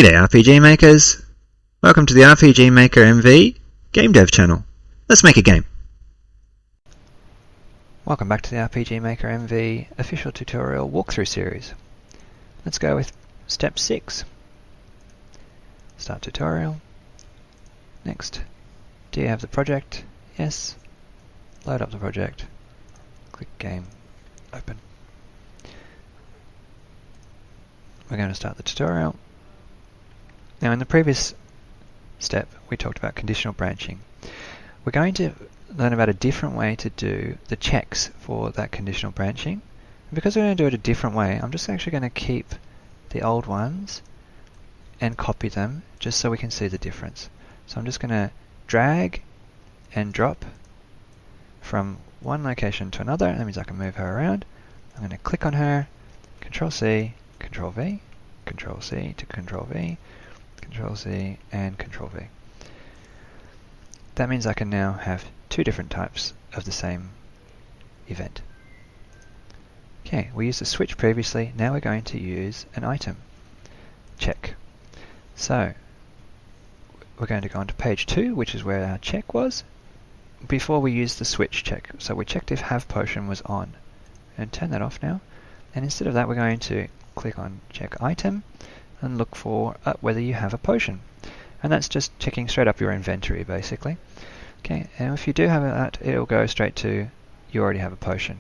G'day RPG makers, welcome to the RPG Maker MV Game Dev channel. Let's make a game. Welcome back to the RPG Maker MV official tutorial walkthrough series. Let's go with step 6. Start tutorial. Next, do you have the project? Yes. Load up the project. Click game, open. We're going to start the tutorial. Now in the previous step we talked about conditional branching. We're going to learn about a different way to do the checks for that conditional branching. And because we're going to do it a different way, I'm just actually going to keep the old ones and copy them just so we can see the difference. So I'm just going to drag and drop from one location to another. That means I can move her around. I'm going to click on her, Control C, Control V, Control C to Control V, Control C and Control V. That means I can now have two different types of the same event. Okay, we used a switch previously, now we're going to use an item check. So we're going to go on to page 2, which is where our check was, before we use the switch check. So we checked if have potion was on, and turn that off now. And instead of that we're going to click on check item and look for whether you have a potion. And that's just checking straight up your inventory basically. Okay, and if you do have that, it'll go straight to you already have a potion.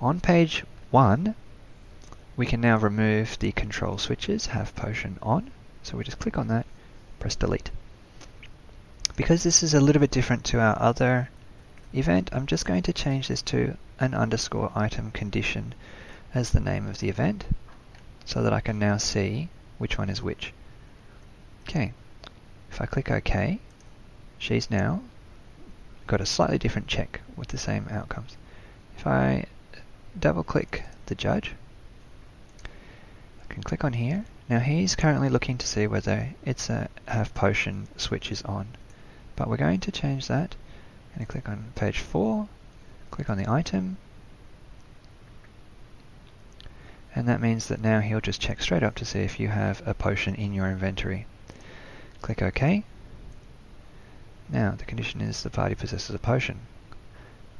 On page 1 we can now remove the control switches, have potion on. So we just click on that, press delete. Because this is a little bit different to our other event, I'm just going to change this to an underscore item condition as the name of the event, so that I can now see which one is which. Okay, if I click OK, she's now got a slightly different check with the same outcomes. If I double click the judge, I can click on here. Now he's currently looking to see whether it's a have potion switch is on, but we're going to change that. I'm going to click on page 4, click on the item, and that means that now he'll just check straight up to see if you have a potion in your inventory. Click OK. Now the condition is the party possesses a potion.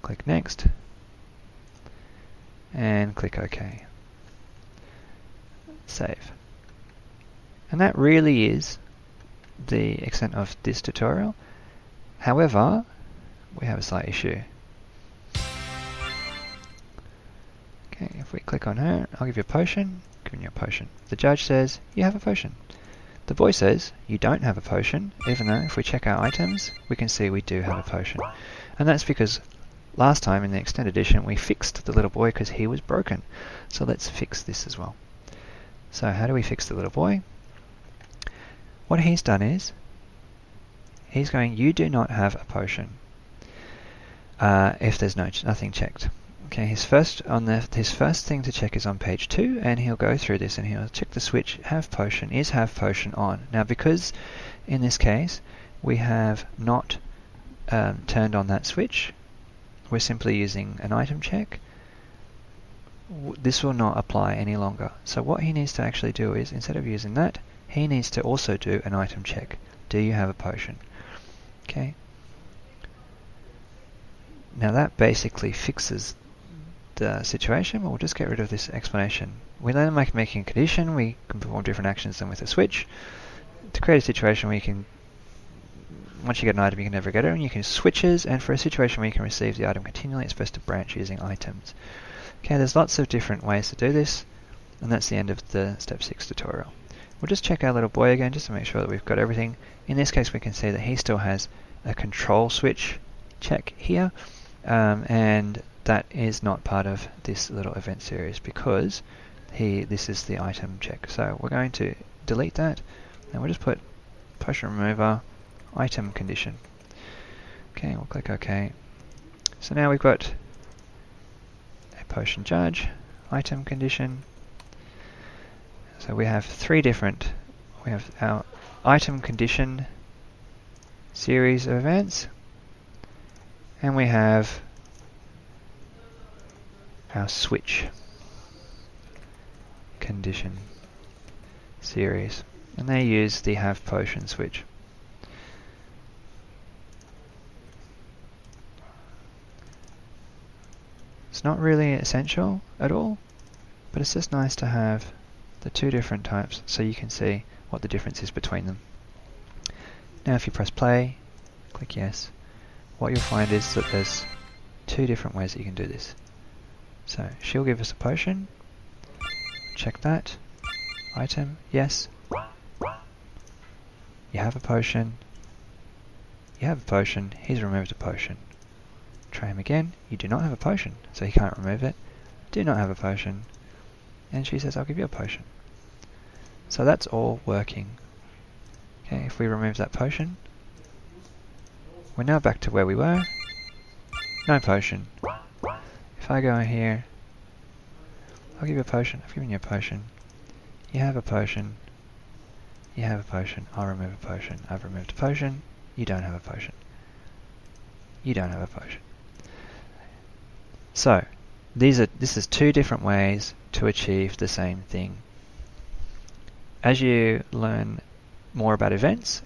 Click next and click OK. Save. And that really is the extent of this tutorial. However, we have a slight issue. Okay, if we click on her, I'll give you a potion, giving you a potion. The judge says, you have a potion. The boy says, you don't have a potion, even though if we check our items, we can see we do have a potion. And that's because last time in the extended edition, we fixed the little boy because he was broken. So let's fix this as well. So how do we fix the little boy? What he's done is, he's going, you do not have a potion. If there's nothing checked. Okay, his first thing to check is on page 2, and he'll go through this and he'll check the switch, have potion, is have potion on. Now because in this case we have not turned on that switch, we're simply using an item check, this will not apply any longer. So what he needs to actually do is, instead of using that, he needs to also do an item check. Do you have a potion? Okay. Now that basically fixes the situation, but we'll just get rid of this explanation. We then making a condition, we can perform different actions than with a switch. To create a situation where you can, once you get an item you can never get it, and you can use switches, and for a situation where you can receive the item continually, it's supposed to branch using items. Okay, there's lots of different ways to do this, and that's the end of the step 6 tutorial. We'll just check our little boy again just to make sure that we've got everything. In this case we can see that he still has a control switch check here, and that is not part of this little event series because this is the item check. So we're going to delete that, and we'll just put potion remover item condition. Okay, we'll click OK. So now we've got a potion judge item condition. So we have we have our item condition series of events, and we have our switch condition series. and they use the have potion switch. It's not really essential at all, but it's just nice to have the two different types so you can see what the difference is between them. Now if you press play, click yes, what you'll find is that there's two different ways that you can do this. So she'll give us a potion, check that, item, yes, you have a potion, he's removed a potion. Try him again, you do not have a potion, so he can't remove it, do not have a potion, and she says I'll give you a potion. So that's all working. Okay, if we remove that potion, we're now back to where we were, no potion. If I go here, I'll give you a potion, I've given you a potion, you have a potion, you have a potion, I'll remove a potion, I've removed a potion, you don't have a potion, you don't have a potion. So, this is two different ways to achieve the same thing. As you learn more about events,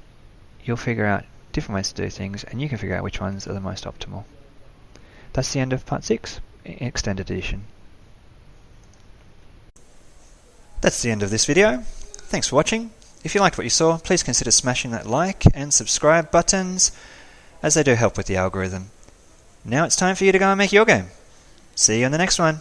you'll figure out different ways to do things, and you can figure out which ones are the most optimal. That's the end of part 6, Extended Edition. That's the end of this video. Thanks for watching. If you liked what you saw, please consider smashing that like and subscribe buttons, as they do help with the algorithm. Now it's time for you to go and make your game. See you in the next one.